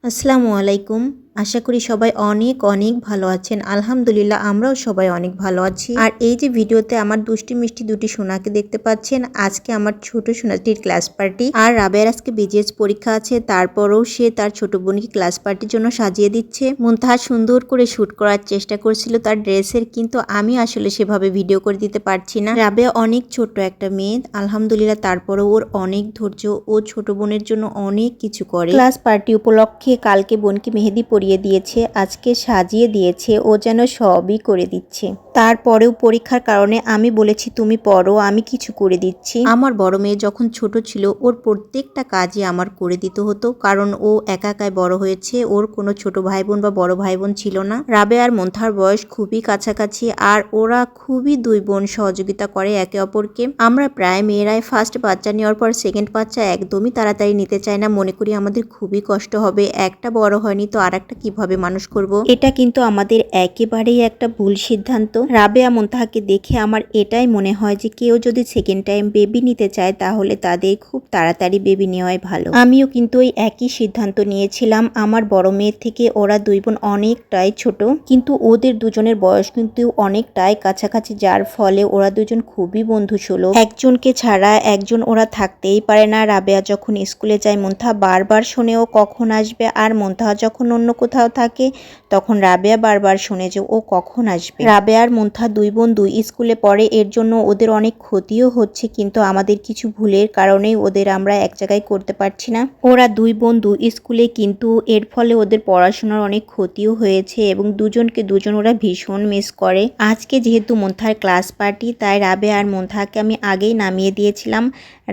আসসালামু আলাইকুম। আশা করি সবাই অনেক অনেক ভালো আছেন। আলহামদুলিল্লাহ আমরাও সবাই অনেক ভালো আছি। আর এই যে ভিডিওতে আমার দুষ্টি মিষ্টি দুটি সোনাকে দেখতে পাচ্ছেন, আজকে আমার ছোট সোনাটির ক্লাস পার্টি। আর রাবেয়ার আজকে বিজিএস পরীক্ষা আছে, তারপরেও সে তার ছোট বোনকে ক্লাস পার্টির জন্য সাজিয়ে দিচ্ছে। মুনতাহা সুন্দর করে শ্যুট করার চেষ্টা করছিল তার ড্রেসের, কিন্তু আমি আসলে সেভাবে ভিডিও করে দিতে পারছি না। রাবেয়া অনেক ছোট্ট একটা মেয়ে, আলহামদুলিল্লাহ তারপরেও ওর অনেক ধৈর্য, ও ছোট বোনের জন্য অনেক কিছু করে। ক্লাস পার্টি উপলক্ষে কালকে বোনকে মেহেদি পরিয়ে দিয়েছে, আজকে সাজিয়ে দিয়েছে, ও যেন সবই করে দিচ্ছে। তারপরেও পরীক্ষার কারণে আমি বলেছি তুমি পড়ো, আমি কিছু করে দিচ্ছি। আমার বড় মেয়ে যখন ছোট ছিল ওর প্রত্যেকটা কাজই আমার করে দিতে হতো, কারণ ও একা একাই বড় হয়েছে, ওর কোনো ছোট ভাই বোন বা বড় ভাই বোন ছিল না। রাবে আর মুনতাহার বয়স খুবই কাছাকাছি, আর ওরা খুবই দুই বোন সহযোগিতা করে একে অপরকে। আমরা প্রায় মেয়েরাই ফার্স্ট বাচ্চা নেওয়ার পর সেকেন্ড বাচ্চা একদমই তাড়াতাড়ি নিতে চাই না, মনে করি আমাদের খুবই কষ্ট হবে, একটা বড় হয়নি তো আর একটা কিভাবে মানুষ করব। এটা কিন্তু আমাদের একেবারেই একটা ভুল সিদ্ধান্ত। রাবেয়া মুনতাহাকে দেখে আমার এটাই মনে হয় যে কেউ যদি সেকেন্ড টাইম বেবি নিতে চায় তাহলে তাদের খুব তাড়াতাড়ি বেবি নেওয়াই ভালো। আমিও কিন্তু ওই একই সিদ্ধান্ত নিয়েছিলাম। আমার বড় মেয়ের থেকে ওরা দুই বোন অনেকটাই ছোট, কিন্তু ওদের দুজনের বয়স কিন্তু অনেকটাই কাছাকাছি, যার ফলে ওরা দুজন খুবই বন্ধুসুলভ। একজনকে ছাড়া একজন ওরা থাকতেই পারে না। রাবেয়া যখন স্কুলে যায় মুনতাহা বারবার শোনে ও কখন আসবে, আর মুনতাহা যখন অন্য কোথাও থাকে তখন রাবেয়া বারবার শুনে যে ও কখন আসবে। রাবেয়া আর মুনতাহা দুই বোন দুই স্কুলে পড়ে, এর জন্য ওদের অনেক ক্ষতিও হচ্ছে, কিন্তু আমাদের কিছু ভুলের কারণেই ওদের আমরা এক জায়গায় করতে পারছি না। ওরা দুই বোন দুই স্কুলে, কিন্তু এর ফলে ওদের পড়াশোনার অনেক ক্ষতিও হয়েছে এবং দুজনকে দুজন ওরা ভীষণ মিস করে। আজকে যেহেতু মুনতাহার ক্লাস পার্টি, তাই রাবেয়া আর মুনতাহাকে আমি আগেই নামিয়ে দিয়েছিলাম।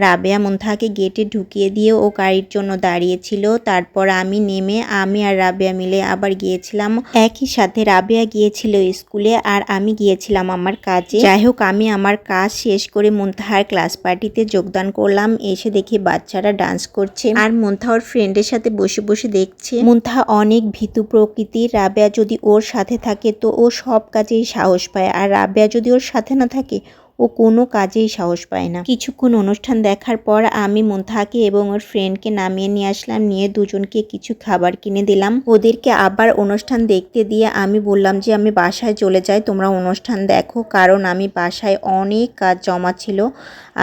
রাবেয়া মুনতাহাকে গেটে ঢুকিয়ে দিয়ে ও গাড়ির জন্য দাঁড়িয়েছিল। তারপর আমি নেমে আমি আর রাবেয়া মিলে আবার গিয়েছিলাম। একই সাথে রাবেয়া গিয়েছিল স্কুলে আর আমি গিয়েছিলাম আমার কাজে। যাই হোক, আমি আমার কাজ শেষ করে মুনতাহার ক্লাস পার্টিতে যোগদান করলাম। এসে দেখি বাচ্চারা ডান্স করছে আর মুনতাহা ওর ফ্রেন্ডের সাথে বসে বসে দেখছে। মুনতাহা অনেক ভীতু প্রকৃতির। রাবেয়া যদি ওর সাথে থাকে তো ও সব কাজেই সাহস পায়, আর রাবেয়া যদি ওর সাথে না থাকে ও কোনো কাজেই সাহস পায় না। কিছুক্ষণ অনুষ্ঠান দেখার পর আমি মুনতাহাকে এবং ওর ফ্রেন্ডকে নামিয়ে নিয়ে আসলাম, নিয়ে দুজনকে কিছু খাবার কিনে দিলাম। ওদেরকে আবার অনুষ্ঠান দেখতে দিয়ে আমি বললাম যে আমি বাসায় চলে যাই, তোমরা অনুষ্ঠান দেখো, কারণ আমি বাসায় অনেক কাজ জমা ছিল।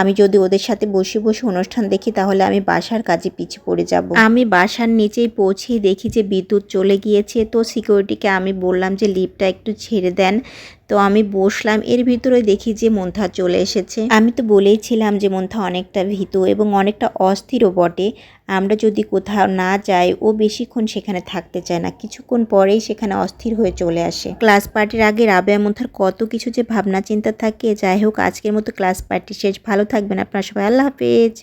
আমি যদি ওদের সাথে বসে বসে অনুষ্ঠান দেখি তাহলে আমি বাসার কাজে পিছিয়ে পড়ে যাব। আমি বাসার নিচেই পৌঁছেই দেখি যে বিদ্যুৎ চলে গিয়েছে, তো সিকিউরিটিকে আমি বললাম যে লিফটটা একটু ছেড়ে দেন। তো আমি বসলাম, এর ভিতরে দেখি যে মুনতাহা চলে এসেছে। আমি তো বলেইছিলাম যে মুনতাহা অনেকটা ভীতু এবং অনেকটা অস্থিরও বটে। আমরা যদি কোথাও না যাই ও বেশিক্ষণ সেখানে থাকতে চায় না, কিছুক্ষণ পরেই সেখানে অস্থির হয়ে চলে আসে। ক্লাস পার্টির আগে রাবেয়া মুনতাহার কত কিছু যে ভাবনা চিন্তা থাকে। যাই হোক, আজকের মতো ক্লাস পার্টি শেষ। ভালো থাকবেন আপনারা সবাই, আল্লাহ হাফেজ।